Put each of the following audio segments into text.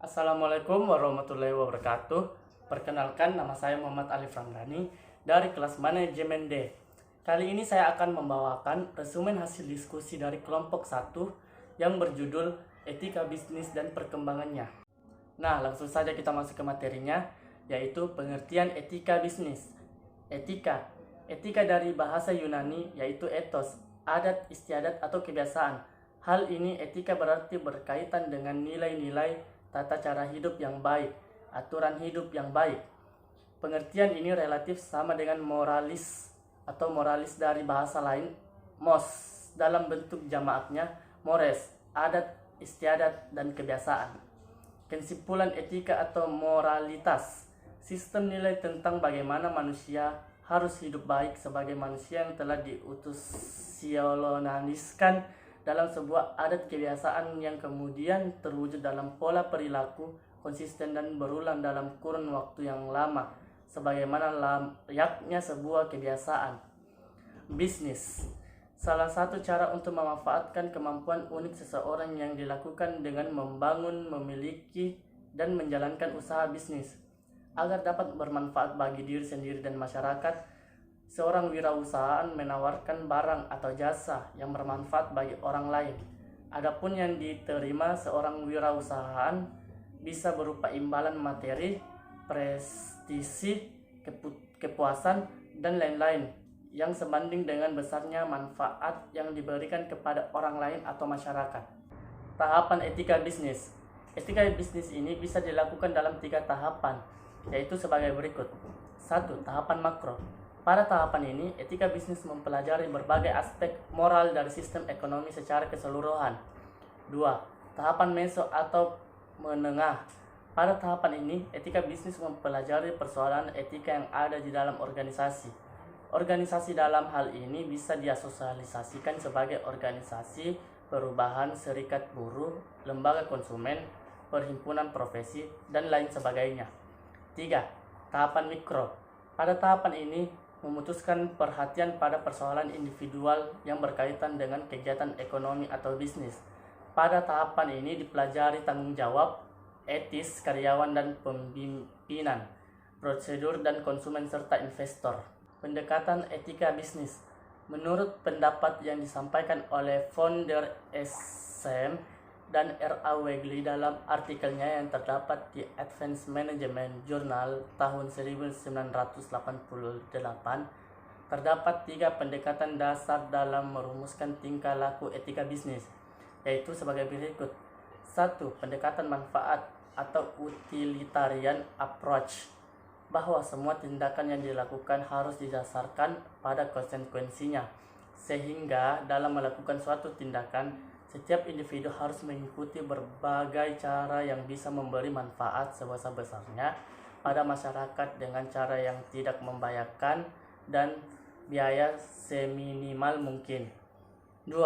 Assalamualaikum warahmatullahi wabarakatuh. Perkenalkan, nama saya Muhammad Alif Ramdhani dari kelas Manajemen D. Kali ini saya akan membawakan resumen hasil diskusi dari kelompok 1 yang berjudul Etika Bisnis dan Perkembangannya. Nah, langsung saja kita masuk ke materinya, yaitu pengertian etika bisnis. Etika dari bahasa Yunani yaitu ethos, adat istiadat atau kebiasaan. Hal ini etika berarti berkaitan dengan nilai-nilai tata cara hidup yang baik, aturan hidup yang baik. Pengertian ini relatif sama dengan moralis atau moralis dari bahasa lain, mos, dalam bentuk jamaatnya mores, adat, istiadat, dan kebiasaan. Kesimpulan etika atau moralitas, sistem nilai tentang bagaimana manusia harus hidup baik sebagai manusia yang telah diutusiolonaniskan dalam sebuah adat kebiasaan yang kemudian terwujud dalam pola perilaku konsisten dan berulang dalam kurun waktu yang lama sebagaimana layaknya sebuah kebiasaan. Bisnis, salah satu cara untuk memanfaatkan kemampuan unik seseorang yang dilakukan dengan membangun, memiliki, dan menjalankan usaha bisnis agar dapat bermanfaat bagi diri sendiri dan masyarakat. Seorang wirausahaan menawarkan barang atau jasa yang bermanfaat bagi orang lain. Adapun yang diterima seorang wirausahaan bisa berupa imbalan materi, prestisi, kepuasan, dan lain-lain yang sebanding dengan besarnya manfaat yang diberikan kepada orang lain atau masyarakat. Tahapan etika bisnis. Etika bisnis ini bisa dilakukan dalam 3 tahapan, yaitu sebagai berikut. 1. Tahapan makro. Pada tahapan ini, etika bisnis mempelajari berbagai aspek moral dari sistem ekonomi secara keseluruhan. 2. Tahapan meso atau menengah. Pada tahapan ini, etika bisnis mempelajari persoalan etika yang ada di dalam organisasi. Organisasi dalam hal ini bisa diasosiasikan sebagai organisasi, perubahan, serikat buruh, lembaga konsumen, perhimpunan profesi, dan lain sebagainya. 3. Tahapan mikro. Pada tahapan ini, memutuskan perhatian pada persoalan individual yang berkaitan dengan kegiatan ekonomi atau bisnis. Pada tahapan ini dipelajari tanggung jawab, etis, karyawan dan pemimpinan, prosedur dan konsumen serta investor. Pendekatan etika bisnis. Menurut pendapat yang disampaikan oleh founder SM dan R.A. Wegley dalam artikelnya yang terdapat di Advanced Management Journal tahun 1988, terdapat 3 pendekatan dasar dalam merumuskan tingkah laku etika bisnis, yaitu sebagai berikut. 1. Pendekatan manfaat atau utilitarian approach, bahwa semua tindakan yang dilakukan harus didasarkan pada konsekuensinya, sehingga dalam melakukan suatu tindakan setiap individu harus mengikuti berbagai cara yang bisa memberi manfaat sebesar-besarnya pada masyarakat dengan cara yang tidak membahayakan dan biaya seminimal mungkin. 2.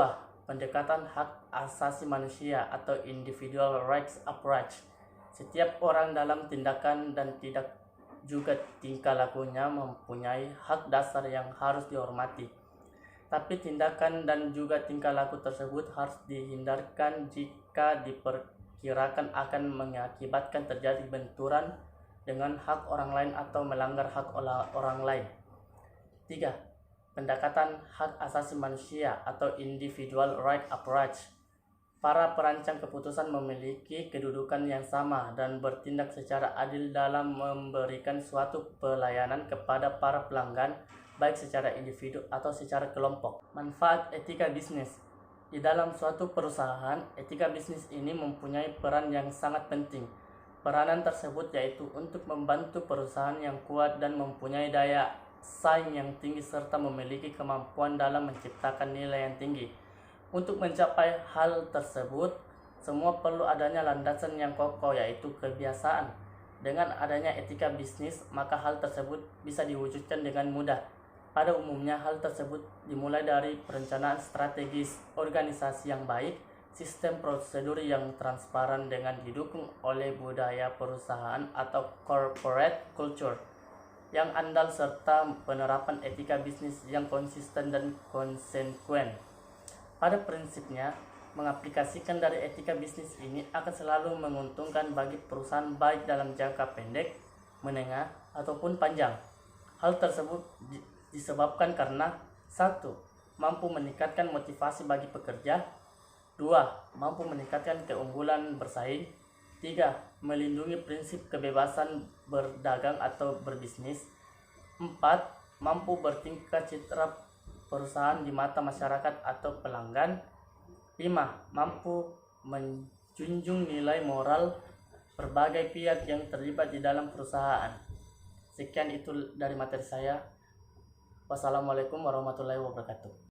Pendekatan hak asasi manusia atau individual rights approach. Setiap orang dalam tindakan dan tidak juga tingkah lakunya mempunyai hak dasar yang harus dihormati. Tapi tindakan dan juga tingkah laku tersebut harus dihindarkan jika diperkirakan akan mengakibatkan terjadi benturan dengan hak orang lain atau melanggar hak orang lain. 3. Pendekatan hak asasi manusia atau individual right approach. Para perancang keputusan memiliki kedudukan yang sama dan bertindak secara adil dalam memberikan suatu pelayanan kepada para pelanggan, baik secara individu atau secara kelompok. Manfaat etika bisnis. Di dalam suatu perusahaan, etika bisnis ini mempunyai peran yang sangat penting. Peranan tersebut yaitu untuk membantu perusahaan yang kuat dan mempunyai daya saing yang tinggi serta memiliki kemampuan dalam menciptakan nilai yang tinggi. Untuk mencapai hal tersebut, semua perlu adanya landasan yang kokoh, yaitu kebiasaan. Dengan adanya etika bisnis, maka hal tersebut bisa diwujudkan dengan mudah. Pada umumnya, hal tersebut dimulai dari perencanaan strategis, organisasi yang baik, sistem prosedur yang transparan dengan didukung oleh budaya perusahaan atau corporate culture yang andal serta penerapan etika bisnis yang konsisten dan konsekuen. Pada prinsipnya, mengaplikasikan dari etika bisnis ini akan selalu menguntungkan bagi perusahaan baik dalam jangka pendek, menengah, ataupun panjang. Hal tersebut disebabkan karena 1. Mampu meningkatkan motivasi bagi pekerja. 2. Mampu meningkatkan keunggulan bersaing. 3. Melindungi prinsip kebebasan berdagang atau berbisnis. 4. Mampu bertingkat citra perusahaan di mata masyarakat atau pelanggan. 5. Mampu menjunjung nilai moral berbagai pihak yang terlibat di dalam perusahaan. Sekian itu dari materi saya. Wassalamualaikum warahmatullahi wabarakatuh.